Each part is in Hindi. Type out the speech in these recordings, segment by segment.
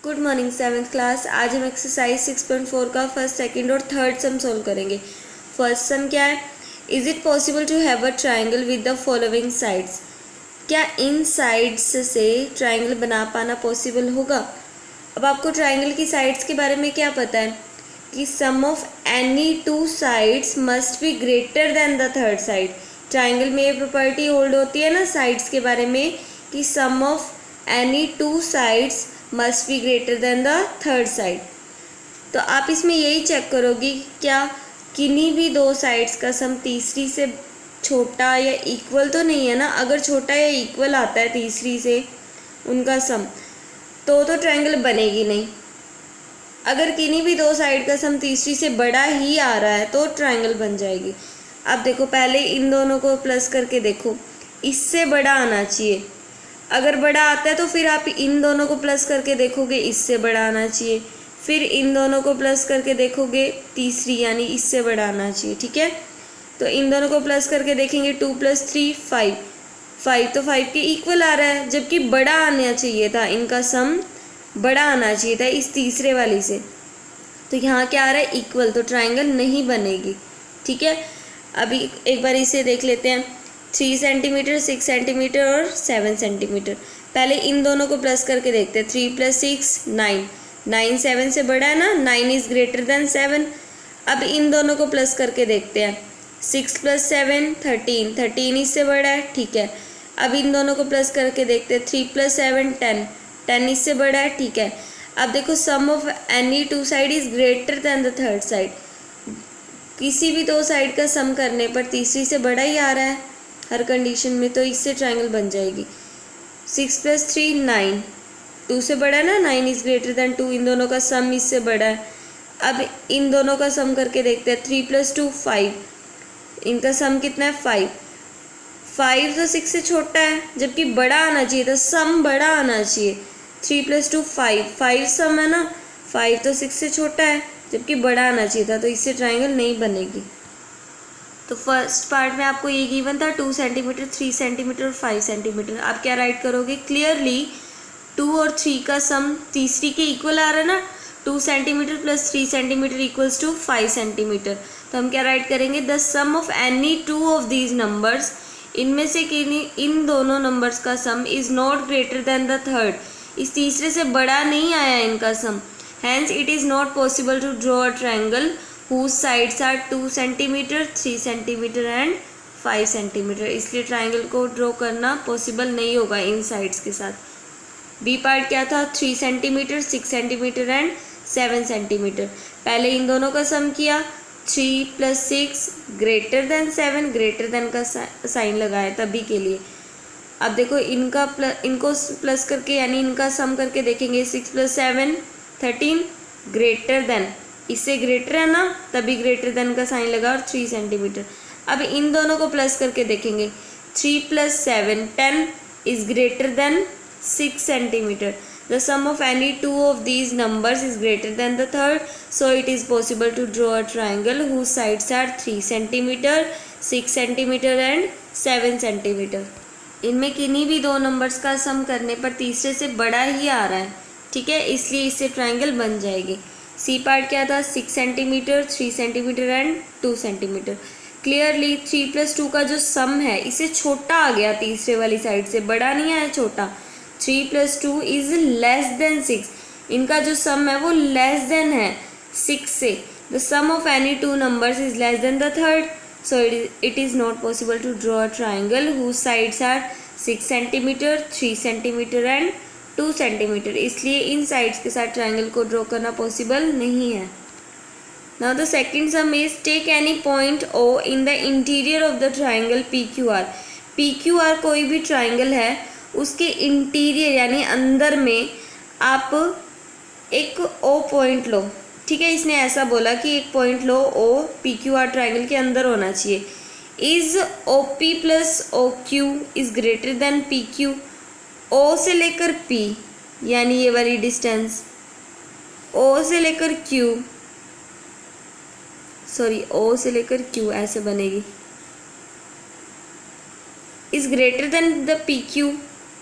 Good morning seventh class. आज हम एक्सरसाइज 6.4 का फर्स्ट, सेकंड और थर्ड सम सोल्व करेंगे। फर्स्ट सम क्या है? Is it possible to have a triangle with the following sides? क्या इन साइड्स से ट्राइंगल बना पाना पॉसिबल होगा? अब आपको ट्राइंगल की साइड्स के बारे में क्या पता है कि sum of any two sides must be greater than the third side. Triangle में ये प्रॉपर्टी होल्ड होती है ना साइड्स के बारे में कि sum of any two sides must be greater than the third side. तो आप इसमें यही चेक करोगी क्या किन्हीं भी दो साइड्स का सम तीसरी से छोटा या इक्वल तो नहीं है ना। अगर छोटा या इक्वल आता है तीसरी से उनका सम तो ट्रायंगल बनेगी नहीं। अगर किन्हीं भी दो साइड का सम तीसरी से बड़ा ही आ रहा है तो ट्रायंगल बन जाएगी। अब देखो, पहले इन दोनों को प्लस करके देखो, इससे बड़ा आना चाहिए। अगर बड़ा आता है तो फिर आप इन दोनों को प्लस करके देखोगे, इससे बड़ा आना चाहिए। फिर इन दोनों को प्लस करके देखोगे, तीसरी यानी इससे बड़ा आना चाहिए। ठीक है, तो इन दोनों को प्लस करके देखेंगे, 2 + 3 5, 5 तो 5 के इक्वल आ रहा है, जबकि बड़ा आना चाहिए था, इनका सम बड़ा आना चाहिए था इस तीसरे वाली से। तो यहाँ क्या आ रहा है? इक्वल। तो ट्राइंगल नहीं बनेगी। ठीक है, अभी एक बार इसे देख लेते हैं। 3 सेंटीमीटर, 6 सेंटीमीटर और 7 सेंटीमीटर। पहले इन दोनों को प्लस करके देखते हैं। 3 + 6 9, 9 7 से बड़ा है ना, 9 इज़ ग्रेटर देन 7। अब इन दोनों को प्लस करके देखते हैं। 6 + 7 13, 13 इससे बड़ा है। ठीक है, अब इन दोनों को प्लस करके देखते हैं। 3 + 7 10, 10 इससे बड़ा है। ठीक है, अब देखो sum of any two side is greater than the third side. किसी भी दो साइड का सम करने पर तीसरी से बड़ा ही आ रहा है हर कंडीशन में, तो इससे ट्रायंगल बन जाएगी। 6 + 3 9, 2 से बड़ा है ना, 9 इज़ ग्रेटर देन 2। इन दोनों का सम इससे बड़ा है। अब इन दोनों का सम करके देखते हैं। 3 + 2 5, इनका सम कितना है? 5। 5 तो 6 से छोटा है, जबकि बड़ा आना चाहिए था, सम बड़ा आना चाहिए। 3 + 2 5, 5 सम है ना, 5 तो 6 से छोटा है, जबकि बड़ा आना चाहिए था, तो इससे ट्रायंगल नहीं बनेगी। तो फर्स्ट पार्ट में आपको ये गिवन था 2 सेंटीमीटर, 3 सेंटीमीटर और 5 सेंटीमीटर। आप क्या राइट करोगे? क्लियरली 2 और 3 का सम तीसरी के इक्वल आ रहा है ना। 2 centimetre + 3 centimetre equals to 5 centimetre. तो हम क्या राइट करेंगे? The sum of any two of these numbers, इनमें से इन दोनों नंबर्स का sum is not greater than the third. इस तीसरे से बड़ा नहीं आया इनका sum. Hence it is not possible to draw a triangle whose sides are 2 centimetre, 3 centimetre and 5 centimetre. इसलिए ट्राइंगल को ड्रॉ करना पॉसिबल नहीं होगा इन साइड्स के साथ। बी पार्ट क्या था? 3 सेंटीमीटर, 6 सेंटीमीटर एंड 7 सेंटीमीटर। पहले इन दोनों का सम किया, 3 + 6 ग्रेटर देन 7, ग्रेटर देन का साइन लगाया तभी के लिए। अब देखो इनको प्लस करके यानी इनका सम करके देखेंगे। 6 + 7 13, ग्रेटर देन, इससे ग्रेटर है ना, तभी ग्रेटर देन का साइन लगा और 3 सेंटीमीटर। अब इन दोनों को प्लस करके देखेंगे। 3 + 7 10 is greater than 6 centimetre. The sum of any two of these numbers is greater than the third, so it is possible to draw a triangle whose sides are 3 centimetre, 6 centimetre and 7 centimetre. इनमें किन्हीं भी दो नंबर्स का सम करने पर तीसरे से बड़ा ही आ रहा है। ठीक है, इसलिए इससे ट्राइंगल बन जाएगी। सी पार्ट क्या था? 6 centimetre, 3 centimetre and 2 centimetre. Clearly 3 + 2 का जो सम है इसे छोटा आ गया, तीसरे वाली साइड से बड़ा नहीं आया, छोटा। 3 + 2 इज़ लेस देन 6, इनका जो सम है वो लेस देन है 6 से। The sum of any two numbers is less than the third, so it is not possible to draw a triangle whose sides are 6 centimetre, 3 centimetre and 2 centimetre. इसलिए इन साइड्स के साथ ट्रायंगल को ड्रॉ करना पॉसिबल नहीं है। Now the second sum is take any point O in the interior of the triangle PQR। PQR कोई भी ट्रायंगल है, उसके इंटीरियर यानी अंदर में आप एक O पॉइंट लो। ठीक है, इसने ऐसा बोला कि एक पॉइंट लो O PQR ट्रायंगल के अंदर होना चाहिए। Is OP + OQ is greater then PQ। O से लेकर P यानी ये वाली डिस्टेंस, O से लेकर Q ऐसे बनेगी, is greater than the PQ।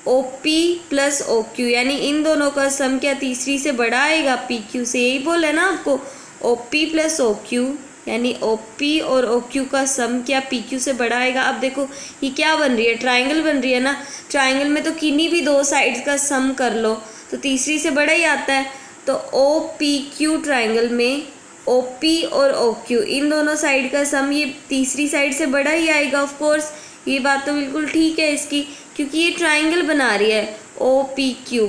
O P plus O Q, यानी इन दोनों का सम क्या तीसरी से बड़ा आएगा पी क्यू से, यही बोला है ना आपको। O P plus O Q यानी ओ पी और ओ क्यू का सम क्या पी क्यू से बड़ा आएगा। अब देखो ये क्या बन रही है, ट्राइंगल बन रही है ना। ट्राइंगल में तो किन्हीं भी दो साइड्स का सम कर लो तो तीसरी से बड़ा ही आता है। तो ओ पी क्यू ट्राइंगल में ओ पी और ओ क्यू इन दोनों साइड का सम ये तीसरी साइड से बड़ा ही आएगा ऑफ कोर्स। ये बात तो बिल्कुल ठीक है इसकी, क्योंकि ये ट्राइंगल बना रही है ओ पी क्यू।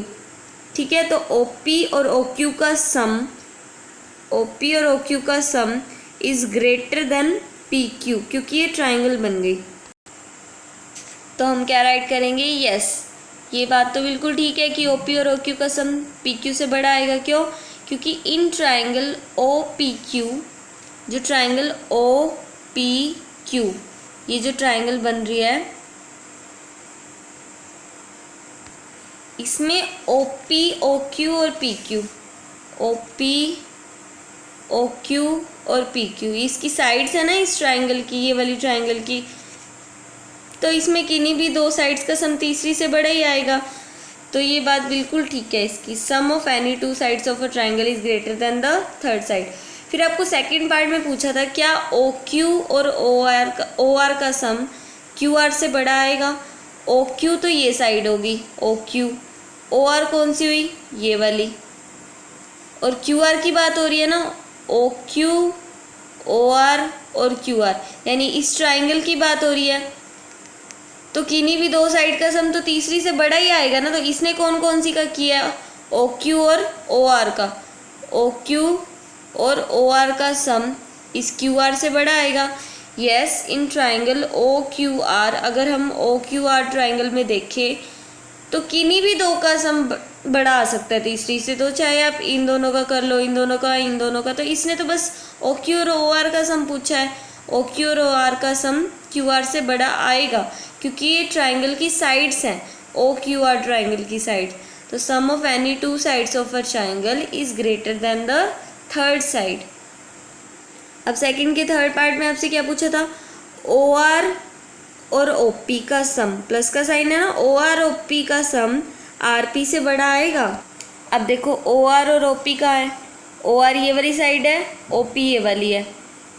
ठीक है, तो ओ पी और ओ क्यू का सम, ओ पी और ओ क्यू का सम is greater then P Q, क्योंकि ये ट्राइंगल बन गई। तो हम क्या राइट करेंगे, यस ये बात तो बिल्कुल ठीक है कि ओ पी और ओ क्यू का सम पी क्यू से बड़ा आएगा। क्यों? क्योंकि in triangle O P Q, जो ट्राइंगल ओ पी क्यू ये जो ट्राइंगल बन रही है इसमें ओ पी ओ क्यू और P Q, O P O Q और पी क्यू इसकी साइड्स है ना इस ट्राइंगल की, ये वाली ट्राइंगल की, तो इसमें किन्हीं भी दो साइड्स का सम तीसरी से बड़ा ही आएगा। तो ये बात बिल्कुल ठीक है इसकी, sum of any two sides of a triangle is greater than the third side. फिर आपको सेकंड पार्ट में पूछा था क्या ओ क्यू और ओ आर का सम क्यू आर से बड़ा आएगा। ओ क्यू तो ये साइड होगी ओ क्यू, ओ आर कौन सी हुई, ये वाली, और क्यू आर की बात हो रही है ना, ओ क्यू ओ आर और क्यू आर, यानी इस ट्राइंगल की बात हो रही है। तो किन्हीं भी दो साइड का सम तो तीसरी से बड़ा ही आएगा ना। तो इसने कौन कौन सी का किया, ओ क्यू और ओ आर का, ओ क्यू और ओ आर का सम इस क्यू आर से बड़ा आएगा। Yes, in triangle O Q R, अगर हम ओ क्यू आर ट्राइंगल में देखें तो किन्हीं भी दो का सम बड़ा आ सकता है तीसरी से, तो चाहे आप इन दोनों का कर लो, इन दोनों का। तो इसने तो बस ओ क्यू और ओ आर का सम पूछा है, ओ क्यू और ओ आर का सम क्यू आर से बड़ा आएगा क्योंकि ये ट्राइंगल की साइड्स हैं, ओ क्यू आर ट्राइंगल की साइड। तो sum of any two sides of a triangle is greater than the third side. अब सेकंड के थर्ड पार्ट में आपसे क्या पूछा था, ओ आर और ओ पी का सम, प्लस का साइन है ना, ओ आर ओ पी का सम आर पी से बड़ा आएगा। अब देखो ओ आर और ओ पी का है, ओ आर ये वाली साइड है, ओ पी ये वाली है,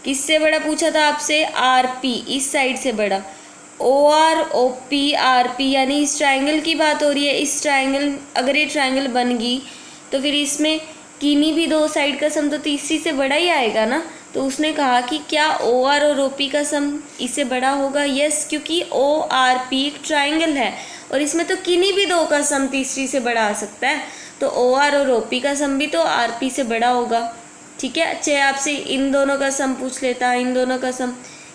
किससे बड़ा पूछा था आपसे, आर पी, इस साइड से बड़ा। O R O P R P यानी इस ट्राइंगल की बात हो रही है। इस ट्राइंगल, अगर ये ट्राइंगल बन गई तो फिर इसमें किन्हीं भी दो साइड का सम तो तीसरी से बड़ा ही आएगा ना। तो उसने कहा कि क्या ओ आर और ओ पी का सम इससे बड़ा होगा। यस, क्योंकि ओ आर पी एक ट्राइंगल है और इसमें तो किन्हीं भी दो का सम तीसरी से बड़ा आ सकता है। तो ओ आर और ओ पी का सम भी तो आर पी से बड़ा होगा। ठीक है, चाहे आपसे इन दोनों का सम पूछ लेता, इन दोनों का सम,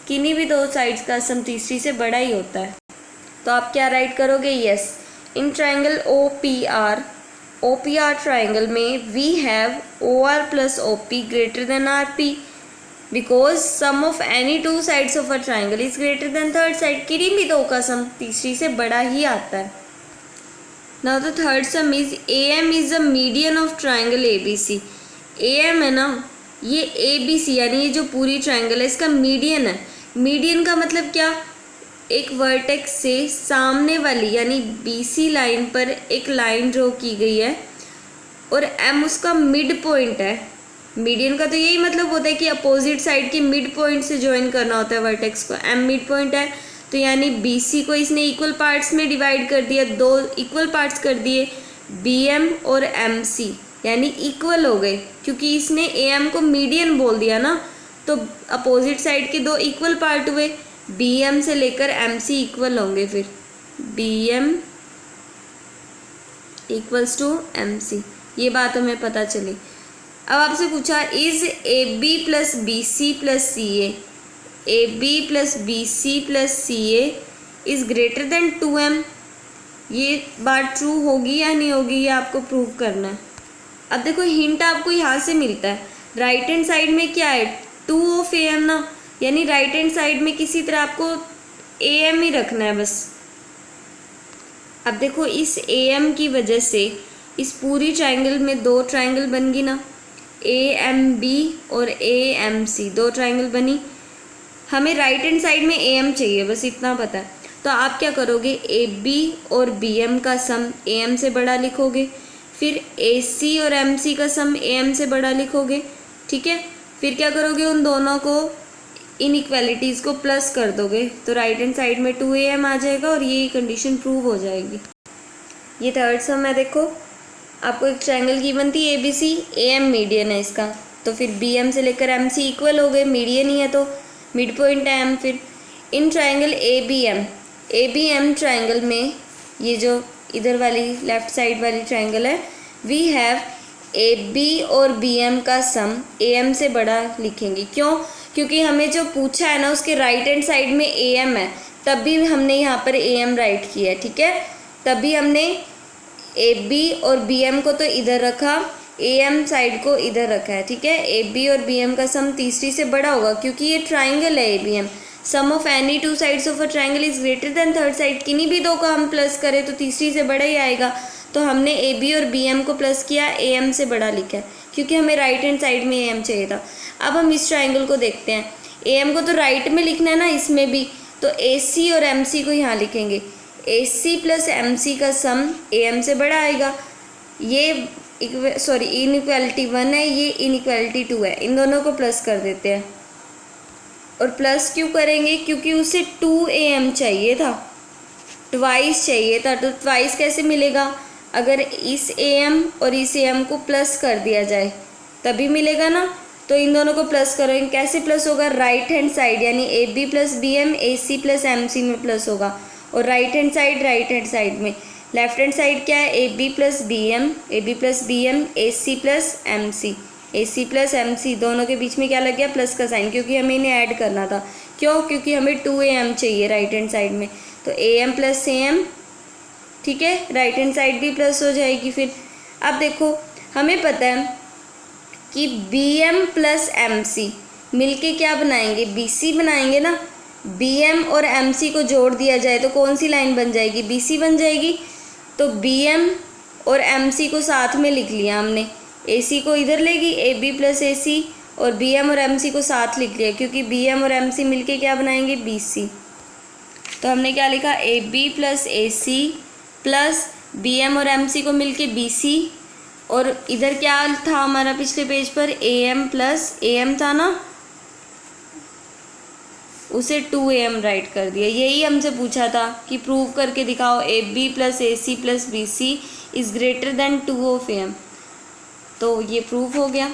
किन्हीं भी दो साइड्स का सम तीसरी से बड़ा ही होता है। तो आप क्या राइट करोगे, yes, in triangle O P R triangle में we have O R plus O P greater than R P because sum of any two sides of a triangle is greater than third side. किन्हीं भी दो का सम तीसरी से बड़ा ही आता है। Now the third sum is A M is the median of triangle A B C. A M है ना, ये ए बी सी यानी ये जो पूरी ट्राइंगल है इसका मीडियन है। मीडियन का मतलब क्या, एक वर्टेक्स से सामने वाली यानी बी सी लाइन पर एक लाइन ड्रॉ की गई है और एम उसका मिड पॉइंट है। मीडियन का तो यही मतलब होता है कि अपोजिट साइड के मिड पॉइंट से ज्वाइन करना होता है वर्टेक्स को। एम मिड पॉइंट है तो यानी बी सी को इसने इक्वल पार्ट्स में डिवाइड कर दिया, दो इक्वल पार्ट्स कर दिए, बी एम और एम सी, यानी इक्वल हो गए क्योंकि इसने ए एम को मीडियन बोल दिया ना। तो अपोजिट साइड के दो इक्वल पार्ट हुए, बी एम से लेकर एम सी इक्वल होंगे, फिर B M equals to M C, ये बात हमें पता चली। अब आपसे पूछा is A B plus B C plus C A B plus B C plus C A is greater than 2m। ये बात ट्रू होगी या नहीं होगी, ये आपको प्रूव करना है। अब देखो हिंट आपको यहाँ से मिलता है, राइट हैंड साइड में क्या है, 2 ऑफ ए एम ना, यानी राइट हैंड साइड में किसी तरह आपको ए एम ही रखना है बस। अब देखो इस ए एम की वजह से इस पूरी ट्राइंगल में दो ट्राइंगल बन गई ना, ए एम बी और ए एम सी, दो ट्राइंगल बनी। हमें राइट हैंड साइड में ए एम चाहिए, बस इतना पता है। तो आप क्या करोगे, ए बी और बी एम का सम ए एम से बड़ा लिखोगे, फिर ए सी और एम सी का सम ए एम से बड़ा लिखोगे, ठीक है। फिर क्या करोगे, उन दोनों को इनइक्वालिटीज़ को प्लस कर दोगे, तो राइट हैंड साइड में 2am आ जाएगा और ये कंडीशन प्रूव हो जाएगी। ये थर्ड सम है, देखो आपको एक ट्रायंगल गिवन थी A B C, A M median है इसका, तो फिर बी एम से लेकर एम सी इक्वल हो गए, मीडियन ही है तो मिड पॉइंट है एम। फिर in triangle A B M triangle में ये जो इधर वाली लेफ्ट साइड वाली ट्रायंगल है, वी हैव ए बी और बी एम का सम ए एम से बड़ा लिखेंगे। क्यों? क्योंकि हमें जो पूछा है ना उसके राइट हैंड साइड में ए एम है, तब भी हमने यहाँ पर ए एम राइट किया है, ठीक है। तभी हमने ए बी और बी एम को तो इधर रखा, ए एम साइड को इधर रखा है, ठीक है। ए बी और बी एम का सम तीसरी से बड़ा होगा क्योंकि ये ट्राइंगल है A B M. Sum of any two sides of a triangle is greater than third side. किन्हीं भी दो को हम प्लस करें तो तीसरी से बड़ा ही आएगा, तो हमने ए बी और बी एम को प्लस किया, ए एम से बड़ा लिखा है क्योंकि हमें राइट हैंड साइड में ए एम चाहिए था। अब हम इस ट्राइंगल को देखते हैं, ए एम को तो राइट में लिखना है ना, इसमें भी, तो ए सी और एम सी को यहाँ लिखेंगे। ए सी प्लस एम सी का सम ए एम से बड़ा आएगा। ये इनइक्वालिटी 1 है, ये इनइक्वालिटी 2 है, इन दोनों को प्लस कर देते हैं। और प्लस क्यों करेंगे? क्योंकि उसे 2am चाहिए था, ट्वाइस चाहिए था। तो ट्वाइस कैसे मिलेगा? अगर इस am और इस am को प्लस कर दिया जाए तभी मिलेगा ना। तो इन दोनों को प्लस करेंगे, कैसे प्लस होगा? राइट हैंड साइड यानी A B plus B M A C plus M C में प्लस होगा, और राइट हैंड साइड में। लेफ्ट हैंड साइड क्या है? A B plus B M A C plus M C, A C plus M C, दोनों के बीच में क्या लग गया? प्लस का साइन, क्योंकि हमें इन्हें ऐड करना था। क्यों? क्योंकि हमें 2am चाहिए राइट हैंड साइड में, तो am प्लस am, ठीक है, राइट हैंड साइड भी प्लस हो जाएगी। फिर अब देखो, हमें पता है कि bm प्लस mc मिलके क्या बनाएंगे? bc बनाएंगे ना। bm और mc को जोड़ दिया जाए तो कौन सी लाइन बन जाएगी? bc बन जाएगी। तो bm और mc को साथ में लिख लिया हमने, ac को इधर लेगी ए बी प्लस ए सी, और bm और mc को साथ लिख लिया क्योंकि bm और mc मिलके क्या बनाएंगे? bc। तो हमने क्या लिखा? A B plus A C plus bm और mc को मिलके bc, और इधर क्या था हमारा पिछले पेज पर? am प्लस am था ना, उसे 2am राइट कर दिया। यही हमसे पूछा था कि प्रूव करके दिखाओ A B plus A C plus B C is greater than 2 of am, तो ये प्रूव हो गया।